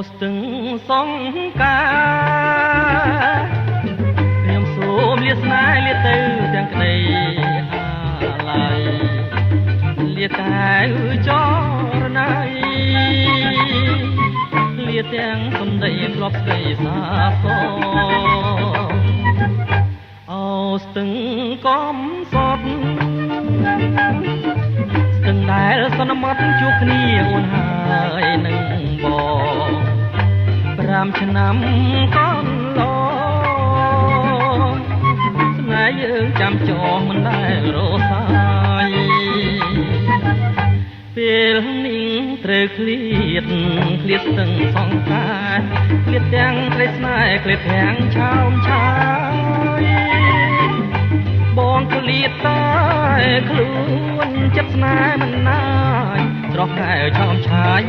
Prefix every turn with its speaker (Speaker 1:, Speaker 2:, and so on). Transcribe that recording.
Speaker 1: ស្ទឹងសង្ការខ្ញុំសូមលាស្នេហ៍លាទៅទាំងក្តីអាឡ័យលាកែវចរណៃលាទាំងសំដីធ្លាប់ស្ដីសាសអូស្ទឹងកំសត់ស្ទឹងដែលសន្មត់ជួបគ្នាអូនហើយនឹងបង5ឆ្នាំកន្លងស្នេហ៍យើងចាំចងមិនដែលរសាយពេលនេះត្រូវឃ្លាតស្ទឹងសង្ការឃ្លាតទាំងក្លេស្នេហ៍ឃ្លាតទាំងឆោមឆាយបងឃ្លាតតែខ្លួនចិត្តស្នេហ៍មិនណាយស្រស់កែវឆោមឆាយ